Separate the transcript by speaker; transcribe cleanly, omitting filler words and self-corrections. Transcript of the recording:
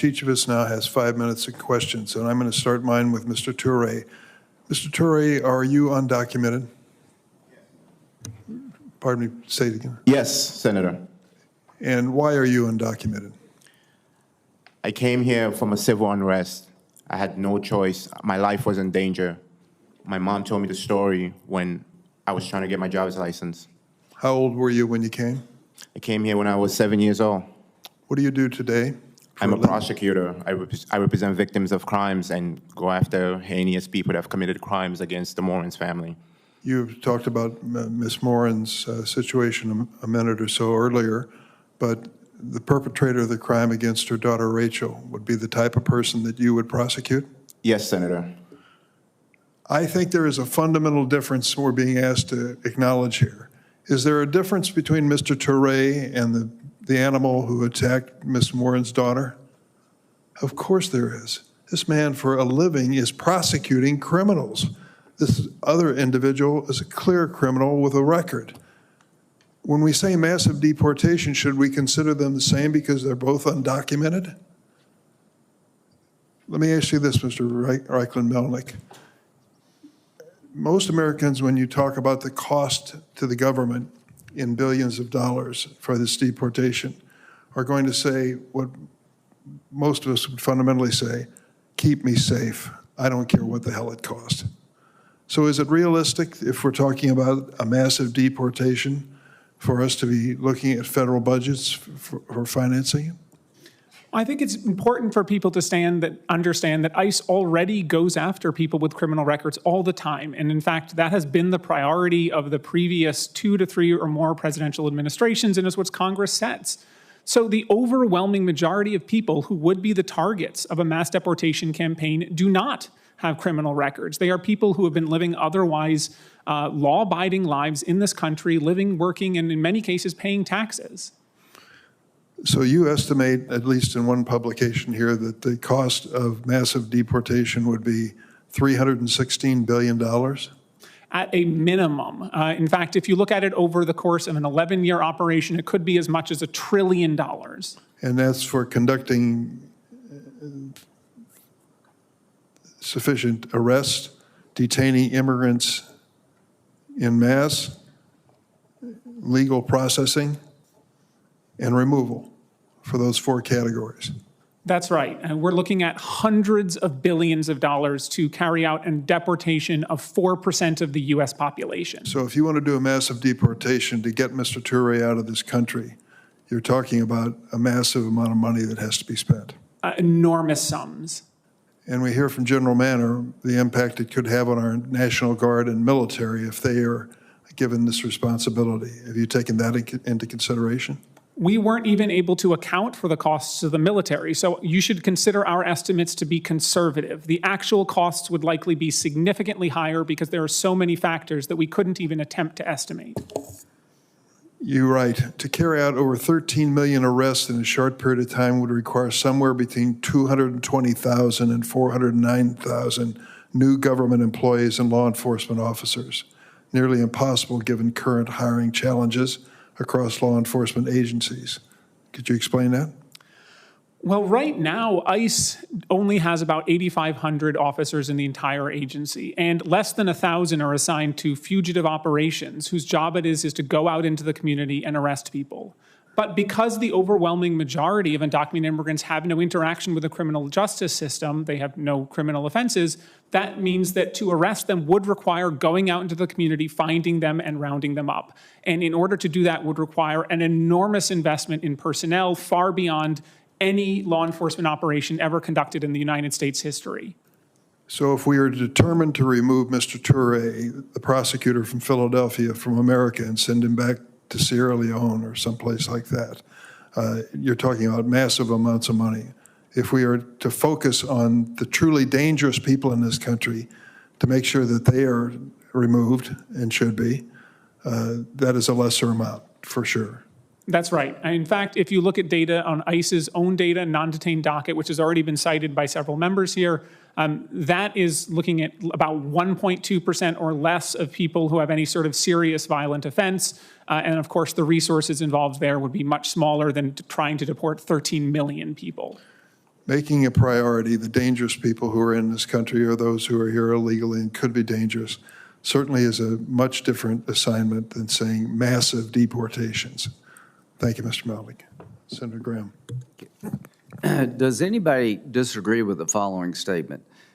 Speaker 1: Each of us now has 5 minutes of questions, and I'm going to start mine with Mr. Toure. Mr. Toure, are you undocumented? Pardon me, say it again.
Speaker 2: Yes, Senator.
Speaker 1: And why are you undocumented?
Speaker 2: I came here from a civil unrest. I had no choice. My life was in danger. My mom told me the story when I was trying to get my driver's license.
Speaker 1: How old were you when you came?
Speaker 2: I came here when I was 7 years old.
Speaker 1: What do you do today?
Speaker 2: I'm a prosecutor. I represent victims of crimes and go after heinous people that have committed crimes against the Moran's family.
Speaker 1: You've talked about Ms. Moran's situation a minute or so earlier, but the perpetrator of the crime against her daughter Rachel would be the type of person that you would prosecute?
Speaker 2: Yes, Senator.
Speaker 1: I think there is a fundamental difference we're being asked to acknowledge here. Is there a difference between Mr. Toure and the animal who attacked Ms. Moran's daughter? Of course there is. This man for a living is prosecuting criminals. This other individual is a clear criminal with a record. When we say massive deportation, should we consider them the same because they're both undocumented? Let me ask you this, Mr. Reichlin-Melnick. Most Americans, when you talk about the cost to the government in billions of dollars for this deportation, are going to say what most of us would fundamentally say, keep me safe. I don't care what the hell it costs. So is it realistic, if we're talking about a massive deportation, for us to be looking at federal budgets for financing it?
Speaker 3: I think it's important for people to understand that ICE already goes after people with criminal records all the time. And in fact, that has been the priority of the previous 2 to 3 or more presidential administrations, and is what Congress sets. So the overwhelming majority of people who would be the targets of a mass deportation campaign do not have criminal records. They are people who have been living otherwise law-abiding lives in this country, living, working, and in many cases paying taxes.
Speaker 1: So you estimate, at least in one publication here, that the cost of massive deportation would be $316 billion?
Speaker 3: At a minimum. In fact, if you look at it over the course of an 11-year operation, it could be as much as $1 trillion.
Speaker 1: And that's for conducting sufficient arrest, detaining immigrants en masse, legal processing, and removal for those 4 categories.
Speaker 3: That's right. And we're looking at hundreds of billions of dollars to carry out a deportation of 4% of the U.S. population.
Speaker 1: So if you want to do a massive deportation to get Mr. Toure out of this country, you're talking about a massive amount of money that has to be spent.
Speaker 3: Enormous sums.
Speaker 1: And we hear from General Manner the impact it could have on our National Guard and military if they are given this responsibility. Have you taken that into consideration?
Speaker 3: We weren't even able to account for the costs of the military, so you should consider our estimates to be conservative. The actual costs would likely be significantly higher because there are so many factors that we couldn't even attempt to estimate.
Speaker 1: You're right. To carry out over 13 million arrests in a short period of time would require somewhere between 220,000 and 409,000 new government employees and law enforcement officers. Nearly impossible given current hiring challenges across law enforcement agencies. Could you explain that?
Speaker 3: Well, right now, ICE only has about 8,500 officers in the entire agency, and less than 1,000 are assigned to fugitive operations, whose job it is to go out into the community and arrest people. But because the overwhelming majority of undocumented immigrants have no interaction with the criminal justice system, they have no criminal offenses, that means that to arrest them would require going out into the community, finding them, and rounding them up. And in order to do that would require an enormous investment in personnel far beyond any law enforcement operation ever conducted in the United States history.
Speaker 1: So if we are determined to remove Mr. Toure, the prosecutor from Philadelphia, from America, and send him back to Sierra Leone or someplace like that, you're talking about massive amounts of money. If we are to focus on the truly dangerous people in this country to make sure that they are removed and should be, that is a lesser amount for sure.
Speaker 3: That's right. In fact, if you look at data on ICE's own data, non-detained docket, which has already been cited by several members here, that is looking at about 1.2% or less of people who have any sort of serious violent offense. And of course, the resources involved there would be much smaller than trying to deport 13 million people.
Speaker 1: making a priority the dangerous people who are in this country or those who are here illegally and could be dangerous certainly is a much different assignment than saying massive deportations. Thank you, Mr. Malvik. Senator Graham.
Speaker 4: Does anybody disagree with the following statement?